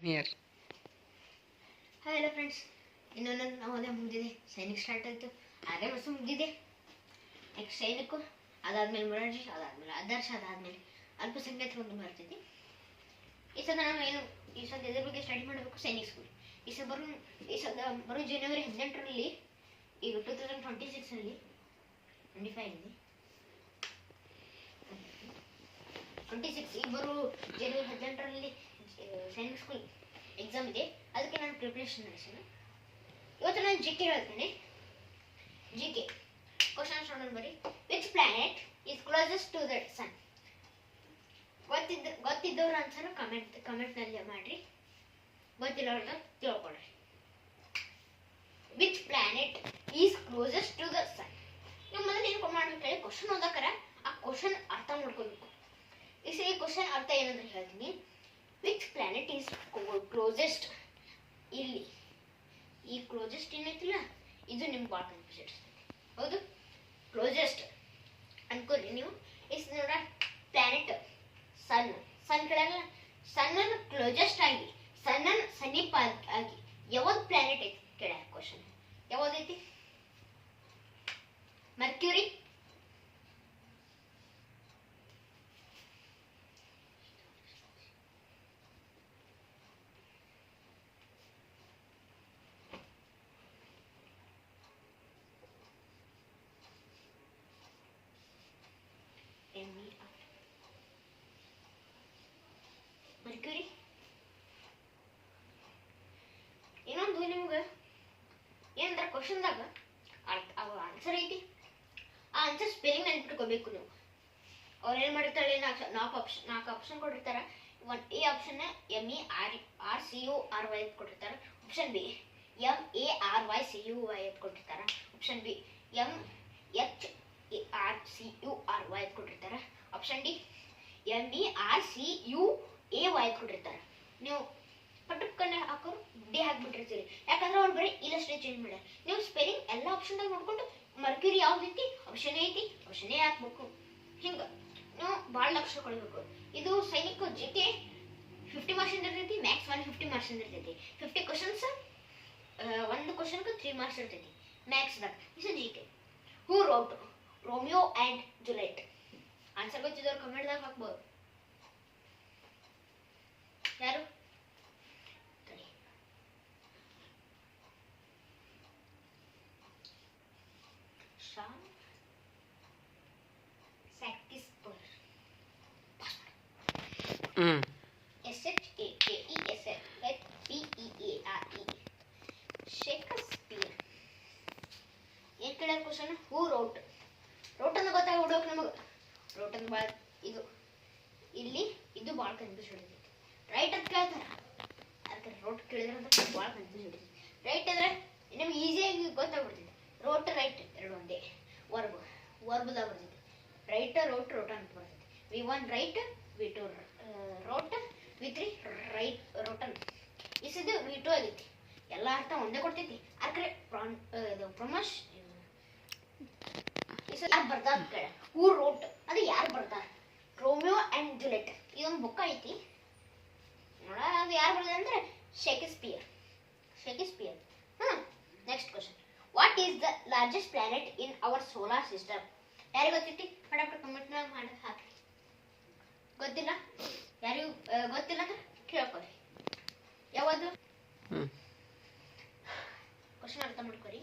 Here. Hi hello friends, ಇನ್ನೊಂದು ನವೋದಯ ಮುಗಿದಿದೆ. Sainik start ಆಯಿತು, 6ನೇ ವರ್ಷ ಮುಗಿದಿದೆ. ನೆಕ್ಸ್ಟ್ ಸೈನಿಕು, ಅದಾದ್ಮೇಲೆ ಮೊರಾರ್ಜಿ, ಅದಾದ್ಮೇಲೆ ಆದರ್ಶ, ಅದಾದ್ಮೇಲೆ ಅಲ್ಪಸಂಖ್ಯಾತರು ಒಂದು ಬರ್ತೈತಿ. ಈ ಸಲ ನಾನು ಈ ಸಲ ಇದ್ರ ಬಗ್ಗೆ ಸ್ಟಡಿ ಮಾಡಬೇಕು. ಸೈನಿಕ್ ಸ್ಕೂಲ್ ಈ ಸಲ ಬರೋ ಜನವರಿ 18ರಲ್ಲಿ, ಈಗ 2026 25 26 ಈಗ ಬರೋ ಜನವರಿ 18ರಲ್ಲಿ ಸೈನಿಕ್ ಸ್ಕೂಲ್ ಎಕ್ಸಾಮ್ ಇದೆ. ಅದಕ್ಕೆ ನಾನು ಪ್ರಿಪ್ರೇಷನ್ ನಡೆಸೋಣ. ಇವತ್ತು ನಾನು ಜಿ ಕೆ ಹೇಳ್ತೇನೆ. ಜಿ ಕೆ ಕ್ವಶನ್ಸ್ ನೋಡೋಣ ಬರೀ. Which planet is closest to the sun? ಗೊತ್ತಿದ್ದವ್ರ ಆನ್ಸರ್ ಕಮೆಂಟ್ನಲ್ಲಿ ಮಾಡ್ರಿ, ಗೊತ್ತಿರೋರ್ನ ತಿಳ್ಕೊಳ್ರಿ. Which planet is closest to the sun? ನೀವು ಮೊದಲು ಏನು ಮಾಡ್ಬೇಕು ಹೇಳಿ, ಕ್ವಶನ್ ಓದಾಕರ ಆ ಕ್ವಶನ್ ಅರ್ಥ ಮಾಡ್ಕೋಬೇಕು. ಈ ಕ್ವಶನ್ ಅರ್ಥ ಏನಂದ್ರೆ ಹೇಳ್ತೀನಿ. ವಿಚ್ ಪ್ಲಾನೆಟ್ ಈಸ್ ಕ್ಲೋಸೆಸ್ಟ್, ಇಲ್ಲಿ ಈ ಕ್ಲೋಸೆಸ್ಟ್ ಏನೈತಿಲ್ಲ, ಇದು ನಿಮ್ಗೆ ಭಾಳ ಕನ್ಫ್ಯೂಸ್ ಇರ್ತದೆ. ಹೌದು, ಕ್ಲೋಸೆಸ್ಟ್ ಅನ್ಕೋರಿ ನೀವು. ಇಸ್ ನೋಡ, ಪ್ಲಾನೆಟ್ ಸನ್ ಕಡೆಲ್ಲ, ಸನ್ನನ್ನು ಕ್ಲೋಸೆಸ್ಟ್ ಆಗಿ, ಸನ್ನನ್ನು ಸಮೀಪ ಆಗಿ ಯಾವ್ದು ಪ್ಲಾನೆಟ್ ಐತಿ ಕೇಳ ಕ್ವಶನ್. ಯಾವ್ದೈತಿ? Mercury, mercury. ಇನ್ನೊಂದು ನಿಮ್ಗೆ ಏನಂದ್ರೆ ಕ್ವಶನ್ದಾಗ ಆನ್ಸರ್ ಐತಿ, ಆ ಆನ್ಸರ್ ಸ್ಪೆಲ್ಲಿಂಗ್ ನೆನ್ಪಿಟ್ಕೋಬೇಕು ನೀವು. ಅವ್ರು ಏನು ಮಾಡಿರ್ತಾರೆ, 4 ಆಪ್ಷನ್ ಕೊಟ್ಟಿರ್ತಾರೆ. ಎ ಆಪ್ಷನ್ MERCURY ಕೊಟ್ಟಿರ್ತಾರೆ. ಆಪ್ಷನ್ ಬಿ MARYCUY ಕೊಟ್ಟಿರ್ತಾರೆ. ಆಪ್ಷನ್ ಬಿ MHARCURY ಕೊಟ್ಟಿರ್ತಾರೆ. ಆಪ್ಷನ್ ಡಿ MERCUAY ಕೊಟ್ಟಿರ್ತಾರೆ. ನೀವು ಪಟಕ್ಕನೆ ಹಾಕೋರು ಡಿ ಹಾಕ್ಬಿಟ್ಟಿರ್ತೀರಿ, ಯಾಕಂದ್ರೆ ಅವ್ರು ಬರೀ ಇಲ್ಲಷ್ಟೇ ಚೇಂಜ್ ಮಾಡ್ಯಾರ. ನೀವು ಸ್ಪೆಲ್ಲಿಂಗ್ ಎಲ್ಲ ಆಪ್ಷನ್ದಾಗ ನೋಡ್ಕೊಂಡು ಮರ್ಕ್ಯೂರಿ ಯಾವ್ದೈತಿ, ಆಪ್ಷನ್ ಐತಿ, ಆಪ್ಷನ್ ಎ ಹಾಕ್ಬೇಕು. ಹಿಂಗೆ ನೀವು ಭಾಳ ಲಕ್ಷ ಕೊಡಬೇಕು. ಇದು ಸೈನಿಕ ಜಿ ಕೆ 50 ಮಾರ್ಕ್ಸ್ ಇರ್ತೈತಿ, ಮ್ಯಾಕ್ಸ್ 150 ಮಾರ್ಕ್ಸ್ ಇರ್ತೈತಿ. 50 ಕ್ವಶನ್ಸ್, ಒಂದು ಕ್ವಶನ್ಗೆ 3 ಮಾರ್ಕ್ಸ್ ಇರ್ತೈತಿ ಮ್ಯಾಕ್ಸ್ದಾಗ. ಇದು G K. Who wrote Romeo and Juliet? Answer ಗೊತ್ತಿದ್ದವ್ರು ಕಮೆಂಟ್ದಾಗ ಹಾಕ್ಬೋದು. ಯಾರು? ಶೇಕ್ಸ್ಪಿಯರ್. ಏನ್ ಕೇಳ್ಯಾರ ಕ್ವಶನ್? ಹೂ ರೋಟ್ ಅನ್ನು ಗೊತ್ತಾಗ್ಬಿಡ್ಬೇಕು ನಮಗೆ. ರೋಟ್ ಅಂದ್ರೆ ಭಾಳ ಇದು ಇಲ್ಲಿ ಇದು ಭಾಳ ಕನ್ಫ್ಯೂಸ್ ಹಿಡಿತೈತಿ. ರೈಟ್ ಅಂತ ಕೇಳ್ತಾರ, ಅದಕ್ಕೆ ರೋಟ್ ಕೇಳಿದ್ರೆ ಅಂತ ಭಾಳ ಕನ್ಫ್ಯೂಸ್ ಹಿಡಿತೈತಿ. ರೈಟ್ ಅಂದ್ರೆ ನಿಮ್ಗೆ ಈಸಿಯಾಗಿ ಗೊತ್ತಾಗ್ಬಿಡ್ತೈತಿ. ರೋಟ್ ರೈಟ್ ಎರಡು ಒಂದೇ. ವರ್ಬ್ದಾಗ ಬರ್ತೈತಿ. ರೈಟ್ ರೋಟ್ ಅಂತ ಬರ್ತೈತಿ. V1 write, V2 wrote, V3 write written. ಇಸಿದು V2 ಆಗೈತಿ. ಎಲ್ಲ ಅರ್ಥ ಒಂದೇ ಕೊಡ್ತೈತಿ. ಅಕ್ರೆ ಪ್ರಮೋಶ್ ಯಾರು ಬರ್ತಾರ ಕೇಳ. ಹೂ ರೋಟ್ ಅದು ಯಾರು ಬರ್ತಾರ? Romeo and Juliet. ಇದೊಂದು ಬುಕ್ ಐತಿ ನೋಡ, ಅದು ಯಾರು ಬರ್ತಾರೆ ಅಂದ್ರೆ Shakespeare. Next question. What is the largest planet in our solar system? ಯಾರಿಗೆ ಗೊತ್ತೈತಿ? ಫಟಾಫಟ್ ಕಮೆಂಟ್ನಾಗ ಮಾಡಿ ಹಾಕಿ. ಗೊತ್ತಿಲ್ಲ, ಯಾರಿಗೂ ಗೊತ್ತಿಲ್ಲ ಅಂದ್ರೆ ಕೇಳ್ಕೊರಿ. ಯಾವುದು ಕ್ವಶನ್ ಅರ್ಥ ಮಾಡ್ಕೊರಿ.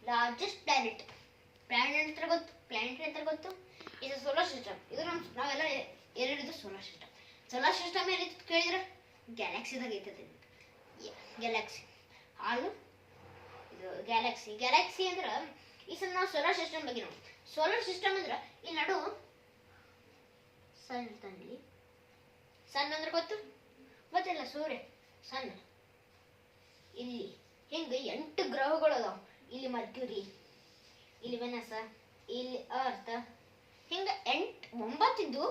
ಲಾರ್ಜೆಸ್ಟ್ ಪ್ಲಾನೆಟ್ ಅಂತ ಗೊತ್ತು. ಇದು ಸೋಲಾರ್ ಸಿಸ್ಟಮ್. ಇದು ನಾವೆಲ್ಲ ಏನಿರೋದು ಸೋಲಾರ್ ಸಿಸ್ಟಮ್ ಏನಿತ್ತು ಕೇಳಿದ್ರೆ ಗ್ಯಾಲಕ್ಸಿದಾಗ ಐತದೆ. ಗ್ಯಾಲಕ್ಸಿ ಹಾಲು ಇದು ಗ್ಯಾಲಕ್ಸಿ ಅಂದ್ರೆ ಈ ಸಲ ನಾವು ಸೋಲಾರ್ ಸಿಸ್ಟಮ್ ಬಗ್ಗೆ ನೋಡಿ. ಸೋಲಾರ್ ಸಿಸ್ಟಮ್ ಅಂದ್ರೆ ಇಲ್ಲಿ ನಡು ಸನ್ ಇರ್ತಾನಲ್ಲಿ. ಸನ್ ಅಂದ್ರೆ ಗೊತ್ತಿಲ್ಲ, ಸೂರ್ಯ ಸನ್. ಇಲ್ಲಿ ಹಿಂಗೆ 8 ಗ್ರಹಗಳು ಅದಾವ. ಇಲ್ಲಿ ಮರ್ಕ್ಯೂರಿ, ಇಲ್ಲಿ ವೆನಸ್, ಇಲ್ಲಿ ಅರ್ತ್, ಹಿಂಗೆ 9 ಇದ್ದು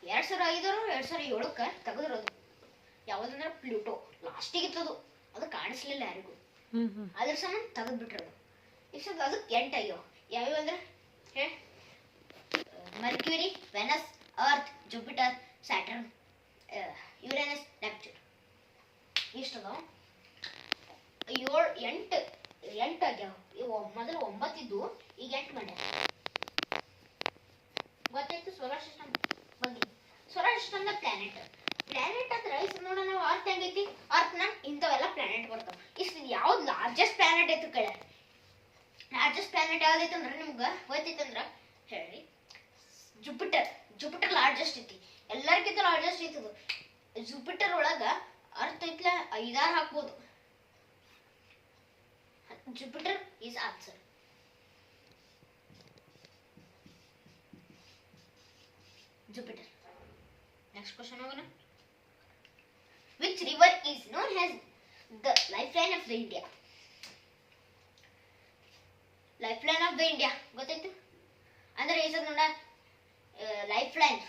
2005-2007 ತೆಗೆದಿರೋದು. ಯಾವುದಂದ್ರೆ ಪ್ಲೂಟೋ ಲಾಸ್ಟಿಗೆ ಇತ್ತದು. ಅದು ಕಾಣಿಸ್ಲಿಲ್ಲ ಯಾರಿಗೂ, ಅದ್ರ ಸಂಬಂಧ ತೆಗೆದ್ಬಿಟ್ರದು. ಈಗ ಅದಕ್ಕೆ 8 ಆಗ್ಯಾವ. ಯಾವ್ಯಾವ ಅಂದ್ರೆ Mercury, Venus, Earth, Jupiter, Saturn, Uranus, Neptune. ಇಷ್ಟ ಅದಾವ. 8 ಆಗ್ಯಾವ. ಇವು ಮೊದಲು 9 ಇದ್ದು ಈಗ 8 ಮಾಡ್ಯಾರ. ಗೊತ್ತಾಯ್ತು ಸೋಲಾರ್ ಸಿಸ್ಟಮ್ ಬಗ್ಗೆ. ಸೋಲಾರ್ ಸಿಸ್ಟಮ್ನ ಪ್ಲಾನೆಟ್ ಅಂದ್ರೆ ಇಷ್ಟು ನೋಡ ನಾವು ಅರ್ತ್ ಹೆಂಗೈತಿ, ಅರ್ತ್ನ ಇಂಥವೆಲ್ಲ ಪ್ಲಾನೆಟ್ ಬರ್ತಾವ. ಇಷ್ಟು ಯಾವ್ದು ಲಾರ್ಜೆಸ್ಟ್ ಪ್ಲಾನೆಟ್ ಐತಿ ಕಡೆ? ಲಾರ್ಜೆಸ್ಟ್ ಪ್ಲಾನೆಟ್ ಯಾವ್ದೈತೆ ಅಂದ್ರೆ ನಿಮ್ಗೆ ಗೊತ್ತೈತಂದ್ರ ಹೇಳ್ರಿ. ಜುಪಿಟರ್ ಲಾರ್ಜೆಸ್ಟ್ ಐತಿ, ಎಲ್ಲರಿಗಿಂತ ಲಾರ್ಜೆಸ್ಟ್ ಐತದು. ಜುಪಿಟರ್ ಒಳಗ ಅರ್ತ್ ಐತ್ಲ 5-6 ಹಾಕ್ಬೋದು. Jupiter is answer. Jupiter. Next question ಹೋಗೋಣ. Which river is known as the lifeline of the India? Lifeline of the India ಗೊತ್ತಾಯ್ತು ಅಂದ್ರೆ ಈಸದ ನೋಡ ಲೈಫ್ಲೈನ್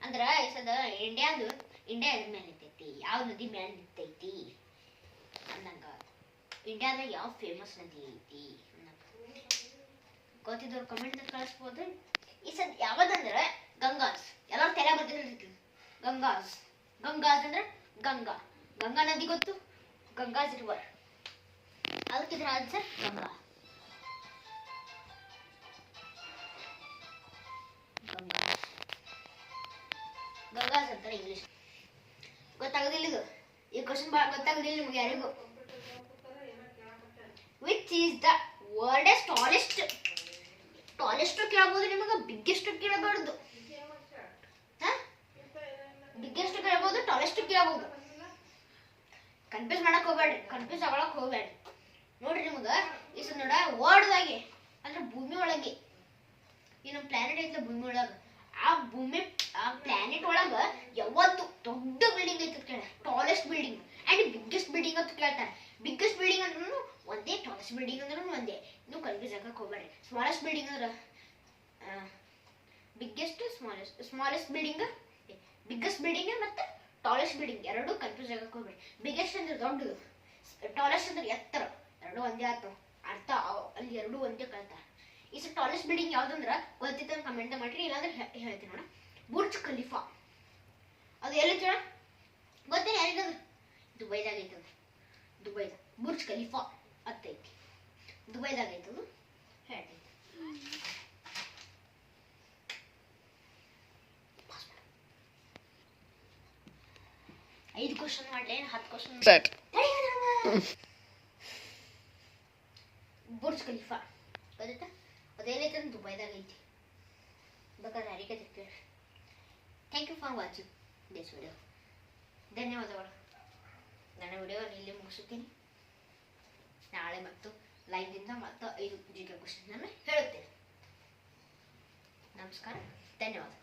ಅಂದ್ರೆ ಈಸದ ಇಂಡಿಯಾ ಮೇಲೆ ನಿಂತೈತಿ. ಯಾವ ನದಿ ಮೇಲೆ ನಿಂತೈತಿ ಅಂದಂಗ ಇಂಡಿಯಾದಾಗ ಯಾವ ಫೇಮಸ್ ನದಿ ಐತಿ ಗೊತ್ತಿದ್ದವ್ರು ಕಮೆಂಟ್ ಕಳಿಸ್ಬೋದು. ಈ ಸದ್ ಯಾವ್ದಂದ್ರೆ ಗಂಗಾಸ್. ಎಲ್ಲರೂ ತಲೆ ಬರ್ತಿರ್ತೈತಿ ಗಂಗಾಸ್ ಅಂದ್ರೆ ಗಂಗಾ ನದಿ ಗೊತ್ತು, ಗಂಗಾಸ್ ರಿವರ್. ಅದಕ್ಕಿದ್ರ ಆನ್ಸರ್ ಗಂಗಾಸ್ ಅಂತಾರೆ ಇಂಗ್ಲಿಷ್. ಗೊತ್ತಾಗೋದಿಲ್ಲ ಇದು, ಈ ಕ್ವಶನ್ ಭಾಳ ಗೊತ್ತಾಗೋದಿಲ್ಲ ನಿಮ್ಗೆ ಯಾರಿಗೂ. Which is the world tallest ಕೇಳಬಹುದು ನಿಮಗೆ, ಬಿಗ್ಗೆಸ್ಟ್ ಕೇಳಬಾರ್ದು. ಬಿಗ್ಗೆಸ್ಟ್ ಕೇಳಬಹುದು, ಟಾಲೆಸ್ಟ್ ಕೇಳಬಹುದು. ಕನ್ಫ್ಯೂಸ್ ಆಗಲಕ್ ಹೋಗ್ಬೇಡ್ರಿ. ನೋಡ್ರಿ ನಿಮಗೆ ಈ ನೋಡ ವರ್ಲ್ಡ್ದಾಗೆ ಅಂದ್ರೆ ಭೂಮಿ ಒಳಗೆ ಈ ನಮ್ಮ ಪ್ಲಾನೆಟ್ ಐತ್ಲ ಭೂಮಿ ಒಳಗ, ಆ ಪ್ಲಾನೆಟ್ ಒಳಗ ಯಾವತ್ತು ದೊಡ್ಡ ಬಿಲ್ಡಿಂಗ್ ಐತಿ ಕೇಳ, tallest building and biggest building ಅಂತ ಕೇಳ್ತಾರೆ. ಬಿಗ್ಗೆಸ್ಟ್ ಬಿಲ್ಡಿಂಗ್ ಅಂದ್ರೂ ಒಂದೇ, ಟಾಲೆಸ್ಟ್ ಬಿಲ್ಡಿಂಗ್ ಅಂದ್ರೂ ಒಂದೇ. ನೀವು ಕನ್ಫ್ಯೂಸ್ ಆಗಕ್ಕೆ ಹೋಗ್ಬೇಡಿ. ಸ್ಮಾಲೆಸ್ಟ್ ಬಿಲ್ಡಿಂಗ್ ಅಂದ್ರೆ biggest smallest building, biggest building ಮತ್ತೆ ಟಾಲೆಸ್ಟ್ ಬಿಲ್ಡಿಂಗ್ ಎರಡು ಕನ್ಫ್ಯೂಸ್ ಆಗಕ್ಕೆ ಹೋಗ್ಬೇಡಿ. ಬಿಗ್ಗೆಸ್ಟ್ ಅಂದ್ರೆ ದೊಡ್ಡದು, ಟಾಲೆಸ್ಟ್ ಅಂದ್ರೆ ಎತ್ತರ, ಎರಡು ಒಂದೇ ಆಗ್ತಾವ ಅರ್ಥ. ಅಲ್ಲಿ ಎರಡು ಒಂದೇ ಕಳ್ತಾರೆ. ಈ ಟಾಲೆಸ್ಟ್ ಬಿಲ್ಡಿಂಗ್ ಯಾವ್ದಂದ್ರೆ ಗೊತ್ತಿತ್ತು ಕಮೆಂಟ್ ಮಾಡ್ರಿ, ಇಲ್ಲಾಂದ್ರೆ ಹೇಳ್ತೀನಿ ನೋಡ. ಬುರ್ಜ್ ಖಲೀಫಾ ಅದು ಎಲ್ಲಿತ್ತು ಗೊತ್ತೇನೆ ಯಾರಿಗಂದ್ರೆ ದುಬೈದಾಗ ಐತಂದ್ರೆ. ದುಬೈದಾಗ ಬುರ್ಜ್ ಖಲೀಫಾ ಅತ್ತೈತಿ, ದುಬೈದಾಗ ಐತದು ಹೇಳ್ತೀನಿ. 5 ಕ್ವಶನ್ ಮಾಡ್ಲಿ 10 ಕ್ವಶನ್. ಬುರ್ಜ್ ಖಲೀಫಾ ಗೊತ್ತಾಯ್ತಾ? ಅದೇನೈತೆ ದುಬೈದಾಗ ಐತಿ. ಬೇಕಾದ್ರೆ ಯಾರಿಗೆ ತಿಳ್ಕೊಳ್ಳಿ. Thank you for watching this video. ಧನ್ಯವಾದಗಳು. ನನ್ನ ವಿಡಿಯೋ ಇಲ್ಲಿ ಮುಗಿಸುತ್ತೀನಿ. ನಾಳೆ ಮತ್ತು ಲೈವ್ದಿಂದ ಮತ್ತು 5 GK ಕ್ವಶನ್ ಹೇಳುತ್ತೇನೆ. ನಮಸ್ಕಾರ, ಧನ್ಯವಾದ.